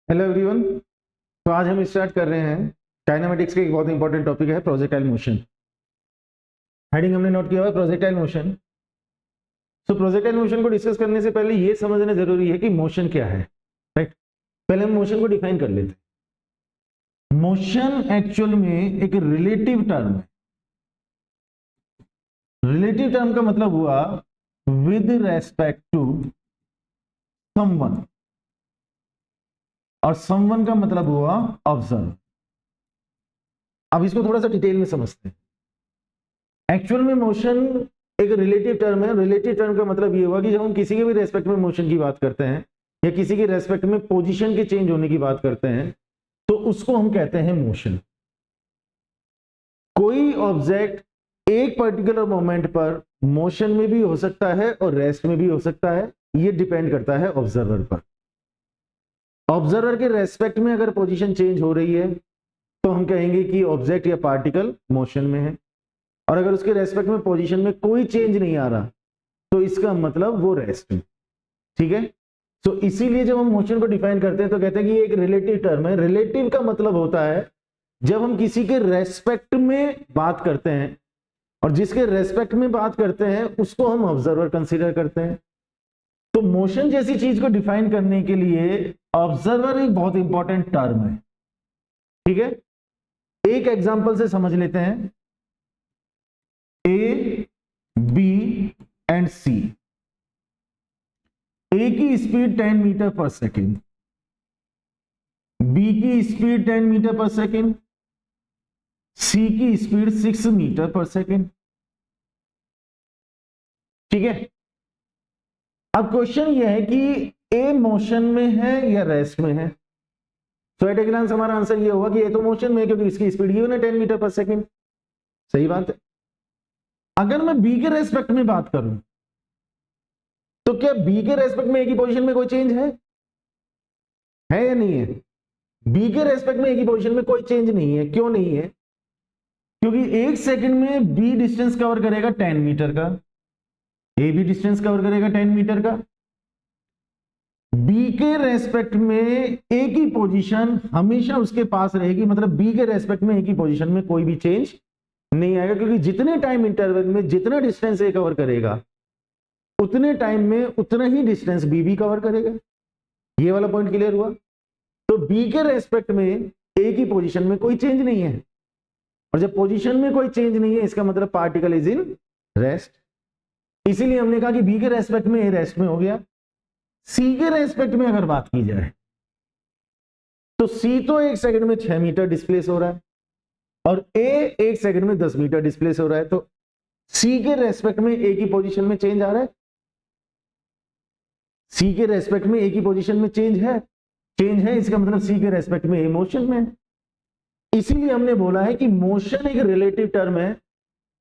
Hello everyone. तो आज हम स्टार्ट कर रहे हैं काइनेमेटिक्स के एक बहुत इंपॉर्टेंट टॉपिक है प्रोजेक्टाइल मोशन। हेडिंग हमने नोट किया हुआ है प्रोजेक्टाइल मोशन। तो प्रोजेक्टाइल मोशन को डिस्कस करने से पहले ये समझना जरूरी है कि मोशन क्या है, राइट। पहले हम मोशन को डिफाइन कर लेते हैं। मोशन एक्चुअल में एक रिलेटिव टर्म है। रिलेटिव टर्म का मतलब हुआ विद रेस्पेक्ट टू समवन, और समवन का मतलब हुआ ऑब्जर्व। अब इसको थोड़ा सा डिटेल में समझते हैं। एक्चुअल में मोशन एक रिलेटिव टर्म है। रिलेटिव टर्म का मतलब ये हुआ कि जब हम किसी के भी रेस्पेक्ट में मोशन की बात करते हैं या किसी के रेस्पेक्ट में पोजीशन के चेंज होने की बात करते हैं तो उसको हम कहते हैं मोशन। कोई ऑब्जेक्ट एक पर्टिकुलर मोमेंट पर मोशन में भी हो सकता है और रेस्ट में भी हो सकता है। ये डिपेंड करता है ऑब्जर्वर पर। ऑब्जर्वर के रेस्पेक्ट में अगर पोजीशन चेंज हो रही है तो हम कहेंगे कि ऑब्जेक्ट या पार्टिकल मोशन में है, और अगर उसके रेस्पेक्ट में पोजीशन में कोई चेंज नहीं आ रहा तो इसका मतलब वो रेस्ट में। ठीक है। तो इसीलिए जब हम मोशन को डिफाइन करते हैं तो कहते हैं कि ये एक रिलेटिव टर्म है। रिलेटिव का मतलब होता है जब हम किसी के रेस्पेक्ट में बात करते हैं और जिसके रेस्पेक्ट में बात करते हैं उसको हम ऑब्जर्वर कंसीडर करते हैं। तो मोशन जैसी चीज को डिफाइन करने के लिए ऑब्जर्वर एक बहुत इंपॉर्टेंट टर्म है। ठीक है। एक एग्जांपल से समझ लेते हैं। ए, बी एंड सी। ए की स्पीड 10 मीटर पर सेकेंड, बी की स्पीड 10 मीटर पर सेकेंड, सी की स्पीड 6 मीटर पर सेकेंड। ठीक है। अब क्वेश्चन यह है कि ए मोशन में है या रेस्ट में है। तो एट ए ग्लांस हमारा आंसर ये होगा कि ए तो मोशन में है क्योंकि इसकी स्पीड गिवन है 10 मीटर पर सेकेंड। सही बात है। अगर मैं बी के रेस्पेक्ट में बात करूं तो क्या बी के रेस्पेक्ट में ए की पोजीशन में कोई चेंज है या नहीं है? बी के रेस्पेक्ट में ए की पोजीशन में कोई चेंज नहीं है। क्यों नहीं है? क्योंकि एक सेकंड में बी डिस्टेंस कवर करेगा 10 मीटर का, ए भी डिस्टेंस कवर करेगा 10 मीटर का। बी के रेस्पेक्ट में ए की पोजीशन हमेशा उसके पास रहेगी, मतलब बी के रेस्पेक्ट में ए की पोजीशन में कोई भी चेंज नहीं आएगा, क्योंकि जितने टाइम इंटरवल में जितना डिस्टेंस ए कवर करेगा उतने टाइम में उतना ही डिस्टेंस बी भी कवर करेगा। ये वाला पॉइंट क्लियर हुआ? तो बी के रेस्पेक्ट में ए की पोजीशन में कोई चेंज नहीं है, और जब पोजीशन में कोई चेंज नहीं है इसका मतलब पार्टिकल इज इन रेस्ट। इसीलिए हमने कहा कि बी के रेस्पेक्ट में ए रेस्ट में हो गया। सी के रेस्पेक्ट में अगर बात की जाए तो सी तो एक सेकंड में 6 मीटर डिस्प्लेस हो रहा है और ए एक सेकंड में 10 मीटर डिस्प्लेस हो रहा है। तो सी के रेस्पेक्ट में ए की पोजीशन में चेंज आ रहा है। सी के रेस्पेक्ट में ए की पोजीशन में चेंज है, इसका मतलब सी के रेस्पेक्ट में ए मोशन में है। इसीलिए हमने बोला है कि मोशन एक रिलेटिव टर्म है।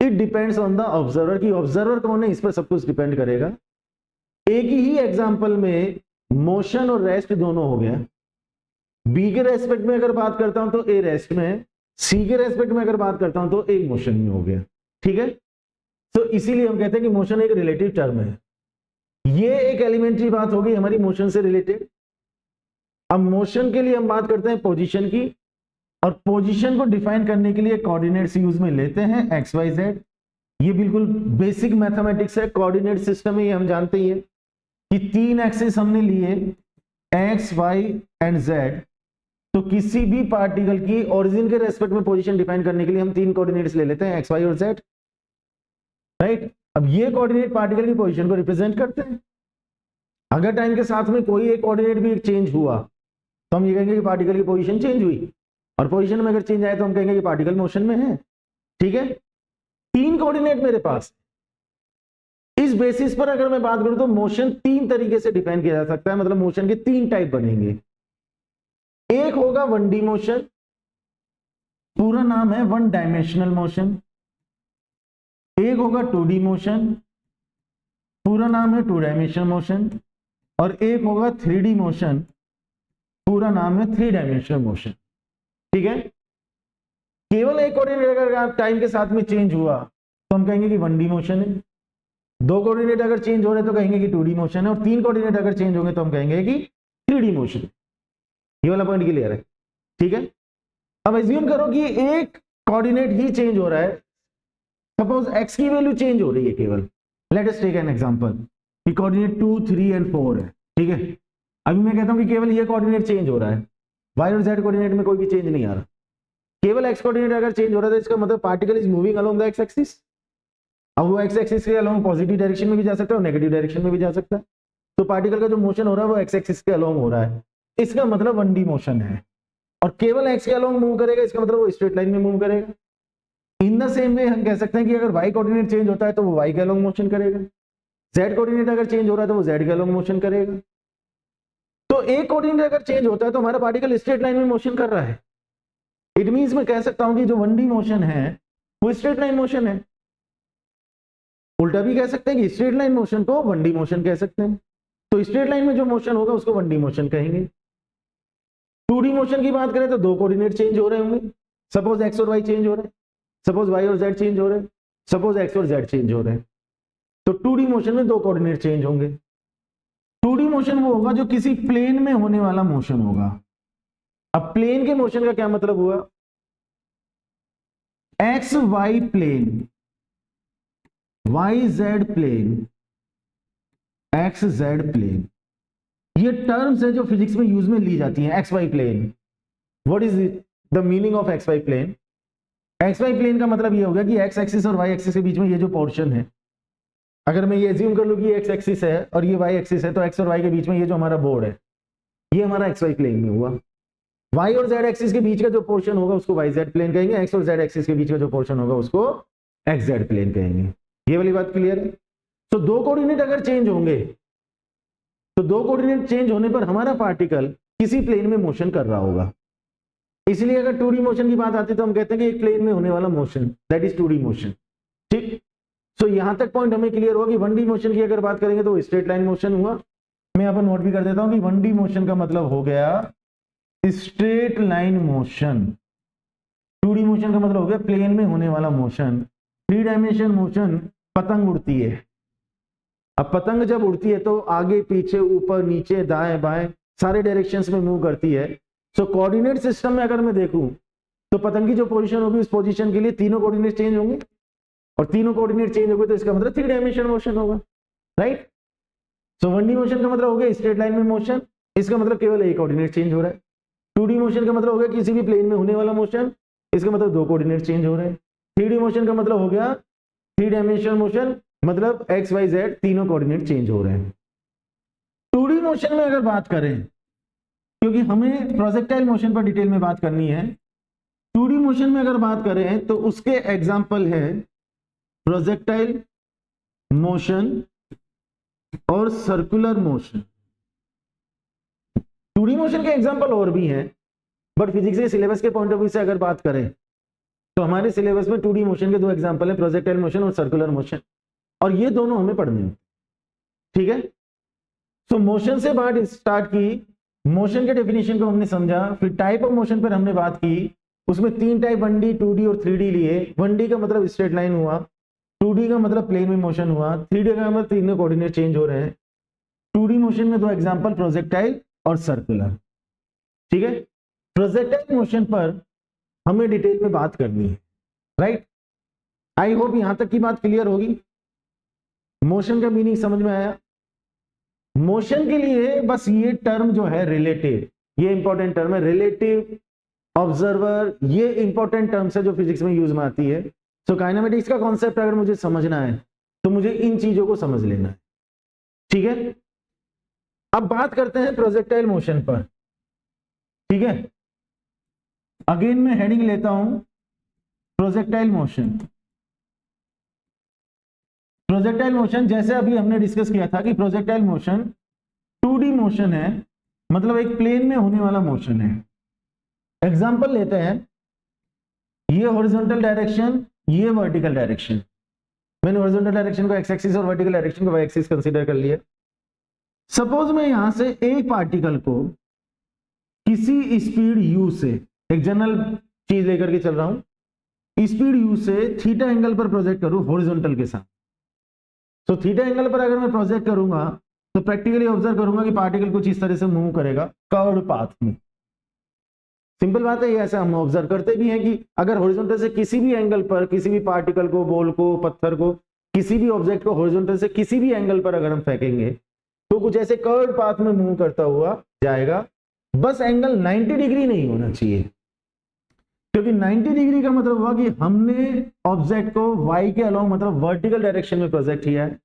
It depends on the observer, कि ऑब्जर्वर कौन है इस पर सब कुछ डिपेंड करेगा। एक ही एग्जांपल में मोशन और रेस्ट दोनों हो गया। बी के रेस्पेक्ट में अगर बात करता हूं तो ए रेस्ट में है, सी के रेस्पेक्ट में अगर बात करता हूं तो ए मोशन में हो गया। ठीक है। तो इसीलिए हम कहते हैं कि मोशन एक रिलेटिव टर्म है। ये एक एलिमेंट्री बात होगी हमारी मोशन से रिलेटेड। अब मोशन के लिए हम बात करते हैं पोजीशन की, और पोजीशन को डिफाइन करने के लिए कोऑर्डिनेट्स यूज में लेते हैं एक्स वाई जेड। ये बिल्कुल बेसिक मैथमेटिक्स है, कोऑर्डिनेट सिस्टम है, ये हम जानते ही हैं कि 3 एक्सिस हमने लिए एक्स वाई एंड जेड। तो किसी भी पार्टिकल की ओरिजिन के रेस्पेक्ट में पोजीशन डिफाइन करने के लिए हम 3 कोऑर्डिनेट्स ले लेते हैं एक्स वाई और जेड, राइट। अब ये कोऑर्डिनेट पार्टिकल की पोजीशन को रिप्रेजेंट करते हैं। अगर टाइम के साथ में कोई एक कोऑर्डिनेट भी चेंज हुआ तो हम ये कहेंगे कि पार्टिकल की पोजीशन चेंज हुई, और पोजीशन में अगर चेंज आए तो हम कहेंगे कि पार्टिकल मोशन में है। ठीक है। 3 कोऑर्डिनेट मेरे पास। इस बेसिस पर अगर मैं बात करूं तो मोशन 3 तरीके से डिफाइन किया जा सकता है, मतलब मोशन के 3 टाइप बनेंगे। एक होगा 1D मोशन, पूरा नाम है 1 डायमेंशनल मोशन। एक होगा 2D मोशन, पूरा नाम है 2 डायमेंशनल मोशन। और एक होगा 3D मोशन, पूरा नाम है 3 डायमेंशनल मोशन। ठीक है। केवल एक कोऑर्डिनेट अगर टाइम के साथ में चेंज हुआ तो हम कहेंगे कि 1D मोशन है। 2 कोऑर्डिनेट अगर चेंज हो रहे तो कहेंगे कि 2D मोशन है, और 3 कोऑर्डिनेट अगर चेंज होंगे तो हम कहेंगे कि 3D मोशन। ये वाला पॉइंट क्लियर है? ठीक है, अब एज्यूम करो कि एक कोऑर्डिनेट ही चेंज हो रहा है, सपोज एक्स की वैल्यू चेंज हो रही है केवल। Let us take an example कि कोऑर्डिनेट 2, 3 एंड 4 है, ठीक है। अभी मैं कहता हूं कि केवल ये कोऑर्डिनेट चेंज हो रहा है, वाई और जेड कोऑर्डिनेट में कोई भी चेंज नहीं आ रहा, केवल एक्स कोऑर्डिनेट अगर चेंज हो रहा है तो इसका मतलब particle is moving along the x axis. अब वो एक्स एक्सिस के अलोंग पॉजिटिव डायरेक्शन में भी जा सकता है और नेगेटिव डायरेक्शन में भी जा सकता है, तो पार्टिकल का जो मोशन हो रहा है वो एक्स एक्सिस के अलोंग हो रहा है, इसका मतलब 1D मोशन है। और केवल एक्स के अलोंग मूव करेगा, इसका मतलब वो स्ट्रेट लाइन में मूव करेगा। इन द सेम वे हम कह सकते हैं कि अगर वाई कोऑर्डिनेट चेंज होता है तो वो वाई के अलोंग मोशन करेगा, जेड कोऑर्डिनेट अगर चेंज हो रहा है तो वो जेड के अलोंग मोशन करेगा। तो एक कोऑर्डिनेट अगर चेंज होता है तो हमारा पार्टिकल स्ट्रेट लाइन में मोशन कर रहा है। इट मींस मैं कह सकता हूं कि जो 1D मोशन है वो स्ट्रेट लाइन मोशन है। उल्टा भी कह सकते हैं कि स्ट्रेट लाइन मोशन को 1D मोशन कह सकते हैं। तो स्ट्रेट लाइन में जो मोशन होगा उसको 1D मोशन कहेंगे। 2D मोशन की बात करें तो दो कोऑर्डिनेट चेंज हो रहे होंगे, सपोज एक्स और वाई चेंज हो रहे हैं, सपोज वाई और जेड चेंज हो रहे हैं, सपोज एक्स और जेड चेंज हो रहे हैं, तो 2D मोशन में दो कोऑर्डिनेट चेंज होंगे। 2D मोशन वो होगा जो किसी प्लेन में होने वाला मोशन होगा। अब प्लेन के मोशन का क्या मतलब हुआ? X Y plane, Y Z plane, X Z plane, ये टर्म्स है जो फिजिक्स में यूज में ली जाती हैं। X Y plane, what is the meaning of X Y plane? X Y plane का मतलब ये होगा कि एक्स एक्सिस और वाई एक्सिस के बीच में ये जो पोर्शन है, अगर मैं ये एज्यूम कर लूं कि एक्स एक्सिस है और ये वाई एक्सिस है, तो एक्स और वाई के बीच में ये जो हमारा बोर्ड है ये हमारा एक्स वाई प्लेन में हुआ। वाई और जेड एक्सिस के बीच का जो पोर्शन होगा उसको वाई जेड प्लेन कहेंगे, एक्स और जेड एक्सिस के बीच का जो पोर्शन होगा उसको एक्स जेड प्लेन कहेंगे। ये वाली बात क्लियर है? तो दो कोऑर्डिनेट अगर चेंज होंगे तो दो कोऑर्डिनेट चेंज होने पर हमारा पार्टिकल किसी प्लेन में मोशन कर रहा होगा। इसलिए अगर 2D मोशन की बात आती है तो हम कहते हैं कि एक प्लेन में होने वाला motion, that is 2D motion. ठीक, सो यहां तक पॉइंट हमें क्लियर हुआ कि 1D मोशन की अगर बात करेंगे तो स्ट्रेट लाइन मोशन हुआ। मैं यहाँ पर नोट भी कर देता हूं कि 1D मोशन का मतलब हो गया straight line motion, 2D motion का मतलब हो गया प्लेन में होने वाला मोशन। 3 डायमेंशन मोशन, पतंग उड़ती है। अब पतंग जब उड़ती है तो आगे पीछे ऊपर नीचे दाएं बाएं सारे डायरेक्शंस में मूव करती है। सो कोऑर्डिनेट सिस्टम में अगर मैं देखूं तो पतंग की जो पोजीशन होगी उस पोजीशन के लिए तीनों कोऑर्डिनेट चेंज होंगे, और तीनों कोऑर्डिनेट चेंज होंगे तो इसका मतलब 3 डायमेंशन मोशन होगा, राइट। सो 1D मोशन का मतलब हो गया स्ट्रेट लाइन में मोशन, इसका मतलब केवल एक कोऑर्डिनेट चेंज हो रहा है। 2D मोशन का मतलब हो गया किसी भी प्लेन में होने वाला मोशन, इसका मतलब दो कोऑर्डिनेट चेंज हो रहे हैं। 3D मोशन का मतलब हो गया 3 डायमेंशनल मोशन, मतलब एक्स वाई जेड तीनों कोऑर्डिनेट चेंज हो रहे हैं। 2D मोशन में अगर बात करें, क्योंकि हमें प्रोजेक्टाइल मोशन पर डिटेल में बात करनी है, 2D मोशन में अगर बात करें तो उसके एग्जाम्पल है प्रोजेक्टाइल मोशन और सर्कुलर मोशन। 2D मोशन के एग्जाम्पल और भी हैं, बट फिजिक्स के सिलेबस के पॉइंट ऑफ व्यू से अगर बात करें तो हमारे सिलेबस में 2D मोशन के दो एग्जाम्पल है, प्रोजेक्टाइल मोशन और सर्कुलर मोशन, और ये दोनों हमें पढ़ने हैं। ठीक है, सो मोशन से बात स्टार्ट की, मोशन के डेफिनेशन को हमने समझा, फिर टाइप ऑफ मोशन पर हमने बात की। उसमें 3 टाइप 1D, 2D और 3D लिए। 1D का मतलब स्ट्रेट लाइन हुआ, 2D का मतलब प्लेन में मोशन हुआ, 3D का मतलब तीनों कोऑर्डिनेट चेंज हो रहे हैं। 2D मोशन में दो एग्जांपल प्रोजेक्टाइल और सर्कुलर। ठीक है, प्रोजेक्टाइल मोशन पर हमें डिटेल में बात करनी है, राइट। आई होप यहां तक की बात क्लियर होगी, मोशन का मीनिंग समझ में आया। मोशन के लिए बस ये टर्म जो है रिलेटिव, ये इंपॉर्टेंट टर्म है, रिलेटिव, ऑब्जर्वर, ये इंपॉर्टेंट टर्म्स है जो फिजिक्स में यूज में आती है। सो काइनेमेटिक्स का कॉन्सेप्ट अगर मुझे समझना है तो मुझे इन चीजों को समझ लेना है। ठीक है, अब बात करते हैं प्रोजेक्टाइल मोशन पर। ठीक है, अगेन मैं हेडिंग लेता हूं प्रोजेक्टाइल मोशन। प्रोजेक्टाइल मोशन जैसे अभी हमने डिस्कस किया था कि प्रोजेक्टाइल मोशन 2D मोशन है, मतलब एक प्लेन में होने वाला मोशन है। एग्जांपल लेते हैं, ये हॉरिजॉन्टल डायरेक्शन, ये वर्टिकल डायरेक्शन। मैंने हॉरिजॉन्टल डायरेक्शन को एक्स एक्सिस और वर्टिकल डायरेक्शन को वाई एक्सिस कंसीडर कर लिया। सपोज मैं यहां से एक पार्टिकल को किसी स्पीड u से, एक जनरल चीज लेकर के चल रहा हूं, स्पीड u से थीटा एंगल पर प्रोजेक्ट करूं हॉरिजॉन्टल के साथ। तो थीटा एंगल पर अगर मैं प्रोजेक्ट करूंगा तो प्रैक्टिकली ऑब्जर्व करूंगा कि पार्टिकल कुछ इस तरह से मूव करेगा कर्व्ड पाथ में। सिंपल बात है, ये ऐसा हम ऑब्जर्व करते भी हैं कि अगर हॉरिजॉन्टल से किसी भी एंगल पर किसी भी पार्टिकल को, बॉल को, पत्थर को, किसी भी ऑब्जेक्ट को हॉरिजॉन्टल से किसी भी एंगल पर अगर हम फेंकेंगे तो कुछ ऐसे कर्व पाथ में मूव करता हुआ जाएगा, बस एंगल 90 डिग्री नहीं होना चाहिए, क्योंकि 90 डिग्री का मतलब हुआ कि हमने ऑब्जेक्ट को y के अलोंग मतलब वर्टिकल डायरेक्शन में प्रोजेक्ट किया है।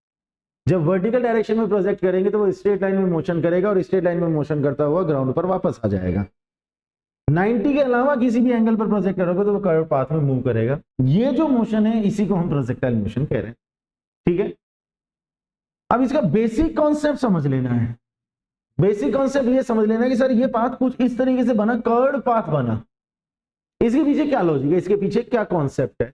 जब वर्टिकल डायरेक्शन में प्रोजेक्ट करेंगे तो वो स्ट्रेट लाइन में मोशन करेगा और स्ट्रेट लाइन में मोशन करता हुआ ग्राउंड पर वापस आ जाएगा। 90 के अलावा किसी भी एंगल पर प्रोजेक्ट करोगे तो वो कर्व पाथ में मूव करेगा। ये जो मोशन है इसी को हम प्रोजेक्टाइल मोशन कह रहे हैं, ठीक है। अब इसका बेसिक कॉन्सेप्ट समझ लेना है। बेसिक कॉन्सेप्ट ये समझ लेना है कि सर ये पाथ कुछ इस तरीके से बना, कर्व पाथ बना, इसके पीछे क्या लॉजिक है, इसके पीछे क्या कॉन्सेप्ट है।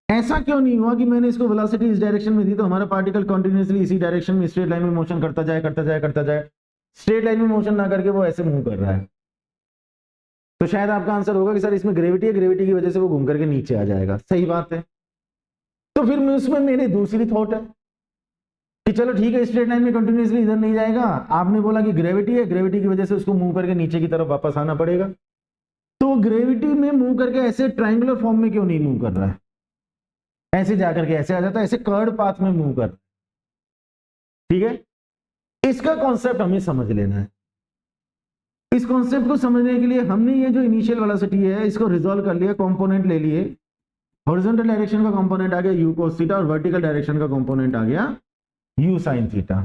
ऐसा क्यों नहीं हुआ कि मैंने इसको वेलोसिटी इस डायरेक्शन में दी तो हमारा पार्टिकल कंटिन्यूअसली इसी डायरेक्शन में स्ट्रेट लाइन में मोशन करता जाए करता जाए करता जाए, स्ट्रेट लाइन में मोशन ना करके वो ऐसे मूव कर रहा है। तो शायद आपका आंसर होगा कि सर इसमें ग्रेविटी है, ग्रेविटी की वजह से वो घूम करके नीचे आ जाएगा। सही बात है। तो फिर उसमें मेरी दूसरी थॉट है कि चलो ठीक है, स्ट्रेट लाइन में कंटिन्यूअसली इधर नहीं जाएगा, आपने बोला कि ग्रेविटी है, ग्रेविटी की वजह से उसको मूव करके नीचे की तरफ वापस आना पड़ेगा। तो ग्रेविटी में मूव करके ऐसे ट्रायंगुलर फॉर्म में क्यों नहीं मूव कर रहा है, ऐसे जाकर के ऐसे आ जाता है, ऐसे कर्व पाथ में मूव कर रहा है, ठीक है। इसका कॉन्सेप्ट हमें समझ लेना है। इस कॉन्सेप्ट को समझने के लिए हमने ये जो इनिशियल वेलोसिटी है इसको रिजॉल्व कर लिया, कंपोनेंट ले लिए। हॉरिजॉन्टल डायरेक्शन का कंपोनेंट आ गया u cos थीटा और वर्टिकल डायरेक्शन का कंपोनेंट आ गया u sin थीटा।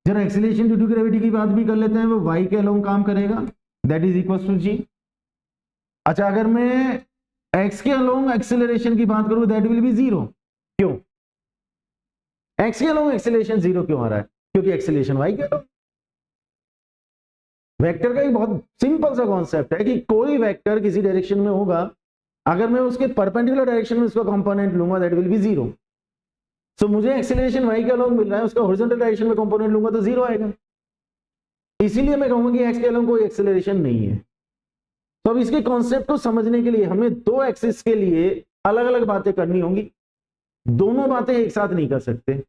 जरा एक्सीलरेशन ड्यू टू ग्रेविटी की बात भी कर लेते हैं, वो y के अलोंग काम करेगा, that is equal to g। अच्छा, अगर मैं x के अलोंग एक्सीलरेशन की बात करूं दैट विल बी 0। क्यों x के अलोंग एक्सीलरेशन 0 क्यों आ रहा है? क्योंकि एक्सीलरेशन y के अलोंग। वेक्टर का एक बहुत सिंपल सा कॉन्सेप्ट है कि कोई वेक्टर किसी डायरेक्शन में होगा, अगर मैं उसके परपेंडिकुलर डायरेक्शन में उसका कंपोनेंट लूंगा दैट विल बी 0। सो मुझे एक्सीलरेशन y के अलोंग मिल रहा है, उसका हॉरिजॉन्टल डायरेक्शन में कंपोनेंट लूंगा तो 0 आएगा। इसीलिए मैं कहूंगा कि x के अलोंग कोई एक्सीलरेशन नहीं है। तो अब इसके कॉन्सेप्ट को समझने के लिए हमें दो एक्सिस के लिए अलग अलग बातें करनी होंगी। दोनों बातें एक साथ नहीं कर सकते,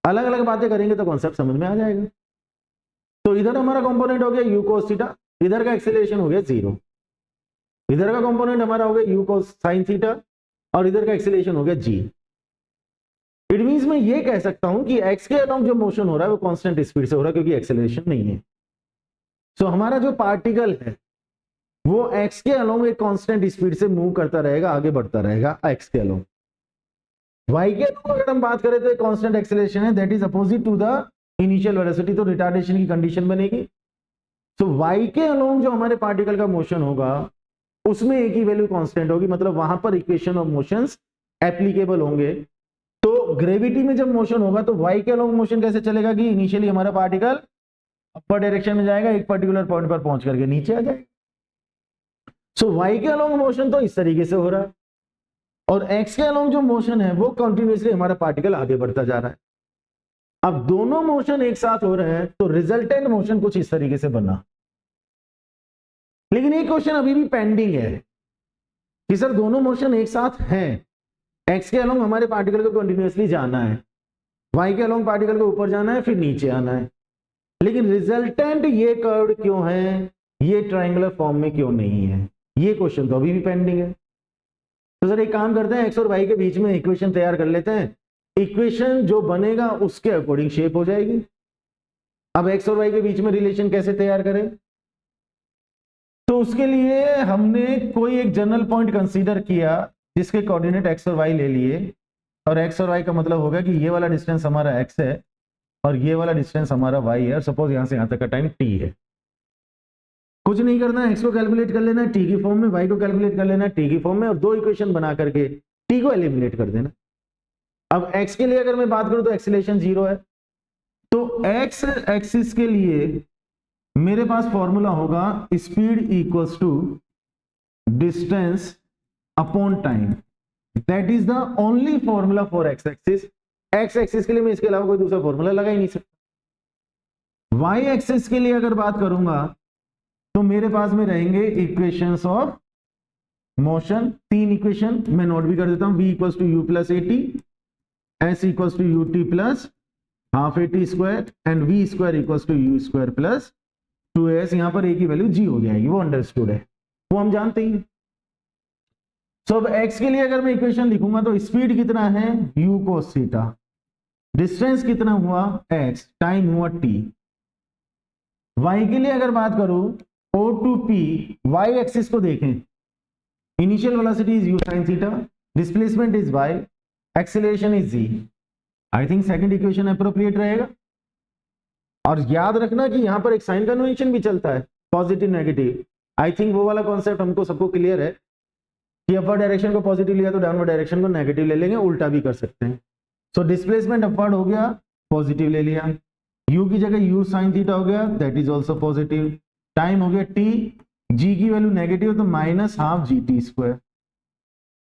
अलग अलग बातें करेंगे तो कॉन्सेप्ट समझ में आ जाएगा। तो इधर हमारा कंपोनेंट हो गया u cos थीटा, इधर का एक्सीलरेशन हो गया 0। इधर का कंपोनेंट हमारा हो गया u cos sin थीटा और इधर का एक्सीलरेशन हो गया g। इट मींस मैं ये कह सकता हूं कि x के अलोंग जो मोशन हो रहा है वो कांस्टेंट स्पीड से हो रहा है क्योंकि एक्सीलरेशन नहीं है। सो हमारा जो पार्टिकल है वो x के अलोंग एक कांस्टेंट स्पीड से मूव करता रहेगा, आगे बढ़ता रहेगा x के अलोंग। y के अलोंग अगर हम बात करें तो एक कांस्टेंट एक्सीलरेशन है, that is opposite to the initial velocity, तो रिटार्डेशन की कंडीशन बनेगी। तो y के अलोंग जो हमारे पार्टिकल का मोशन होगा उसमें एक ही वैल्यू कांस्टेंट होगी, मतलब वहां पर इक्वेशन ऑफ मोशंस एप्लीकेबल होंगे। तो ग्रेविटी में जब मोशन होगा तो y के अलोंग मोशन कैसे चलेगा कि इनिशियली हमारा पार्टिकल अपर डायरेक्शन में जाएगा, एक पर्टिकुलर पॉइंट पर पहुंच करके नीचे आ जाएगा। सो y के अलोंग मोशन तो इस तरीके से हो रहा है और x के अलोंग जो मोशन है वो कंटिन्यूअसली हमारा पार्टिकल आगे बढ़ता जा रहा है। अब दोनों मोशन एक साथ हो रहे हैं तो रिजल्टेंट मोशन कुछ इस तरीके से बना। लेकिन एक क्वेश्चन अभी भी पेंडिंग है कि सर दोनों मोशन एक साथ हैं, x के अलोंग हमारे पार्टिकल को कंटिन्यूअसली जाना है, y के अलोंग पार्टिकल को ऊपर जाना है फिर नीचे आना है, लेकिन रिजल्टेंट ये कर्व्ड क्यों है, ये ट्रायंगुलर फॉर्म में क्यों नहीं है, ये क्वेश्चन तो अभी भी पेंडिंग है। तो सर एक काम करते हैं, x और y के बीच में इक्वेशन तैयार कर लेते हैं, इक्वेशन जो बनेगा उसके अकॉर्डिंग शेप हो जाएगी। अब x और y के बीच में रिलेशन कैसे तैयार करें? तो उसके लिए हमने कोई एक जनरल पॉइंट कंसीडर किया जिसके कोऑर्डिनेट x और y ले लिए, और x और y का मतलब होगा कि ये वाला डिस्टेंस हमारा x है और ये वाला डिस्टेंस हमारा y है, और सपोज यहां से यहां तक का टाइम t है। कुछ नहीं करना है, x को कैलकुलेट कर लेना है t की फॉर्म में, y को कैलकुलेट कर लेना है t की फॉर्म में, और दो इक्वेशन बना करके t को एलिमिनेट कर देना। अब x के लिए अगर मैं बात करूं तो एक्सीलरेशन 0 है, तो x एक्सिस के लिए मेरे पास फॉर्मूला होगा speed equals to distance upon time, that is the only formula for x axis. x axis के लिए मैं इसके अलावा कोई दूसरा फॉर्मूला लगा ही नहीं सकता। y एक्सिस के लिए अगर बात करूंगा तो मेरे पास में रहेंगे इक्वेशंस ऑफ मोशन, तीन इक्वेशन मैं नोट भी कर देता हूं, v equals to u plus AT, s equals to ut plus half AT square and v square equals to u square plus 2s। यहां पर a की वैल्यू g हो जाएगी, वो अंडरस्टूड है। वो हम जानते ही। सो अब x के लिए अगर मैं इक्वेशन लिखूंगा तो स्पीड कितना है u cos थीटा, डिस्टेंस कितना हुआ x, टाइम हुआ t। y के लिए अगर बात करूं O to P, y axis को देखें, initial velocity is u sin theta, displacement is y, acceleration is z। I think second equation appropriate रहेगा। और याद रखना कि यहां पर एक साइन कन्वेंशन भी चलता है, पॉजिटिव नेगेटिव। आई थिंक वो वाला कॉन्सेप्ट हमको सबको क्लियर है कि अपवर्ड डायरेक्शन को पॉजिटिव लिया तो डाउनवर्ड डायरेक्शन को नेगेटिव ले लेंगे, उल्टा भी कर सकते हैं। सो डिस्प्लेसमेंट अपवर्ड हो गया, पॉजिटिव ले लिया, u की जगह u sin थीटा हो गया, that is also positive. Time हो गया t, g की वैल्यू नेगेटिव तो -12 gt²।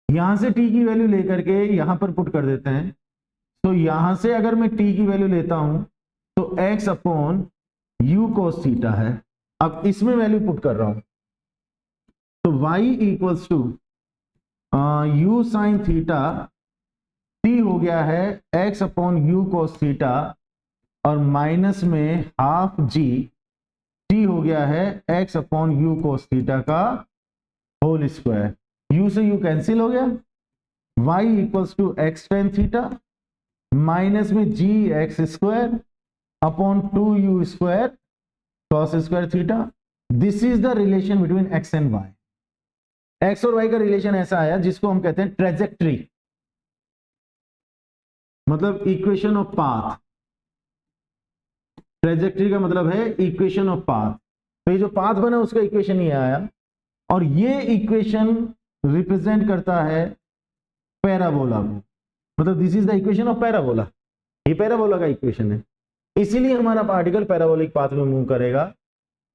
यहां से t की वैल्यू लेकर के यहां पर पुट कर देते हैं। तो यहां से अगर मैं t की वैल्यू लेता हूं तो x upon u cos theta है। अब इसमें वैल्यू पुट कर रहा हूं तो y equals to u sin theta, t हो गया है x upon u cos theta, और माइनस में हाफ g, t हो गया है x upon u cos theta का होल स्क्वायर। u से u कैंसिल हो गया, y equals to x tan theta minus में g x square upon 2u square cos square theta. This is the relation between x and y। x और y का relation ऐसा आया जिसको हम कहते हैं ट्रेजेक्ट्री, मतलब इक्वेशन ऑफ पाथ। ट्रेजेक्ट्री का मतलब है इक्वेशन ऑफ पाथ। तो ये जो पाथ बना उसका इक्वेशन ये आया, और ये इक्वेशन रिप्रेजेंट करता है पैराबोला को, मतलब this is the equation of parabola. ये पैराबोला का इक्वेशन है, इसीलिए हमारा पार्टिकल पैराबोलिक पाथ में मूव करेगा,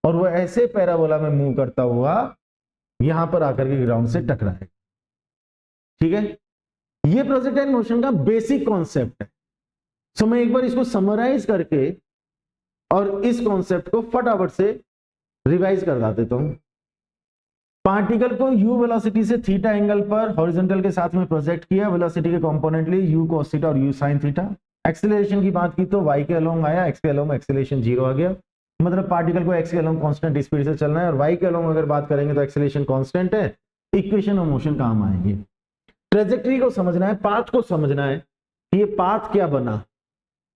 और वो ऐसे पैराबोला में मूव करता हुआ यहां पर आकर के ग्राउंड से टकराएगा। ठीक है, ये प्रोजेक्टाइल मोशन का बेसिक कॉन्सेप्ट है। सो मैं एक बार इसको समराइज करके और इस कॉन्सेप्ट को फटाफट से रिवाइज कर देता हूं। पार्टिकल को u वेलोसिटी से थीटा एंगल पर हॉरिजॉन्टल के साथ में प्रोजेक्ट किया, वेलोसिटी के कंपोनेंट लिए u cos थीटा और u sin थीटा। एक्सेलरेशन की बात की तो y के अलोंग आया, x के अलोंग एक्सेलरेशन 0 आ गया, मतलब पार्टिकल को x के अलोंग कांस्टेंट स्पीड से चलना है, और y के अलोंग अगर बात करेंगे तो एक्सेलरेशन कांस्टेंट है। इक्वेशन ऑफ मोशन काम आएंगे। ट्रेजेक्ट्री को समझना है, पाथ को समझना है कि ये पाथ क्या बना,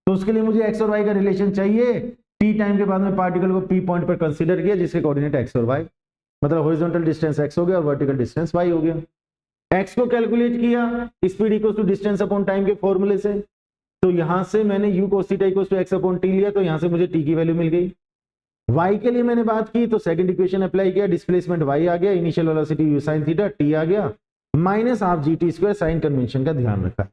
तो उसके लिए मुझे x और y का रिलेशन चाहिए। t टाइम के बाद में पार्टिकल को p पॉइंट पर कंसीडर किया जिसके कोऑर्डिनेट x और y, मतलब हॉरिजॉन्टल डिस्टेंस x हो गया और वर्टिकल डिस्टेंस y हो गया। x को कैलकुलेट किया speed equal to distance upon time के फॉर्मूले से, तो यहां से मैंने u cos theta equal to x upon t लिया, तो यहां से मुझे t की वैल्यू मिल गई। y के लिए मैंने बात की तो सेकंड इक्वेशन अप्लाई किया, डिस्प्लेसमेंट y आ गया, initial velocity u sin theta, t आ गया, minus half gt², sign convention का ध्यान रखा।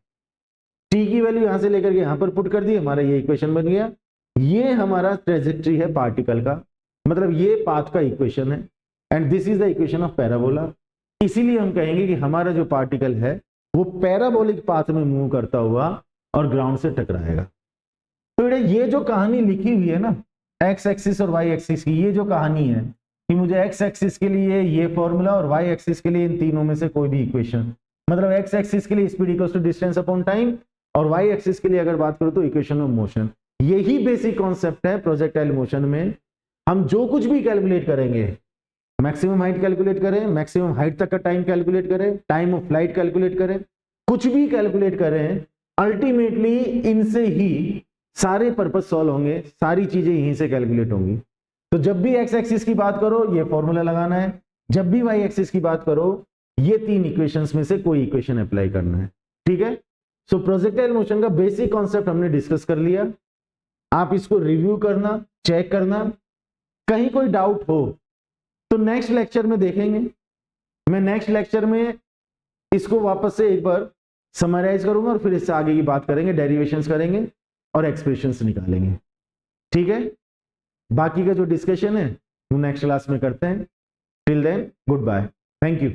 t की वैल्यू यहां से लेकर के यहां पर पुट कर दी, हमारा ये इक्वेशन बन गया। ये हमारा ट्रेजेक्ट्री है पार्टिकल का, मतलब ये पाथ का इक्वेशन है, and this is the equation of parabola. इसीलिए हम कहेंगे कि हमारा जो पार्टिकल है वो पैराबोलिक पाथ में मूव करता हुआ और ग्राउंड से टकराएगा। तो ये जो कहानी लिखी हुई है ना एक्स एक्सिस और वाई एक्सिस की, ये जो कहानी है कि मुझे एक्स एक्सिस के लिए ये फॉर्मूला और वाई एक्सिस के लिए इन तीनों में से कोई भी इक्वेशन, मतलब एक्स एक्सिस के लिए speed equals to distance upon time, और वाई एक्सिस के लिए अगर बात करूं तो इक्वेशन ऑफ मोशन। यही बेसिक कॉन्सेप्ट है प्रोजेक्टाइल मोशन में। हम जो कुछ भी कैलकुलेट करेंगे, मैक्सिमम हाइट कैलकुलेट करें, मैक्सिमम हाइट तक का टाइम कैलकुलेट करें, टाइम ऑफ फ्लाइट कैलकुलेट करें, कुछ भी कैलकुलेट करें, अल्टीमेटली इनसे ही सारे पर्पस सॉल्व होंगे, सारी चीजें यहीं से कैलकुलेट होंगी। तो जब भी एक्स एक्सिस की बात करो ये फॉर्मूला लगाना है, जब भी वाई एक्सिस की बात करो ये तीन इक्वेशंस में से कोई इक्वेशन अप्लाई करना है। ठीक है, सो प्रोजेक्टाइल मोशन का बेसिक कॉन्सेप्ट हमने डिस्कस कर लिया। आप इसको रिव्यू करना, चेक करना, कहीं कोई डाउट हो तो नेक्स्ट लेक्चर में देखेंगे। मैं नेक्स्ट लेक्चर में इसको वापस से एक बार समराइज करूंगा और फिर इससे आगे की बात करेंगे, डेरिवेशंस करेंगे और एक्सप्रेशंस निकालेंगे। ठीक है, बाकी का जो डिस्कशन है वो नेक्स्ट क्लास में करते हैं। Till then goodbye, thank you.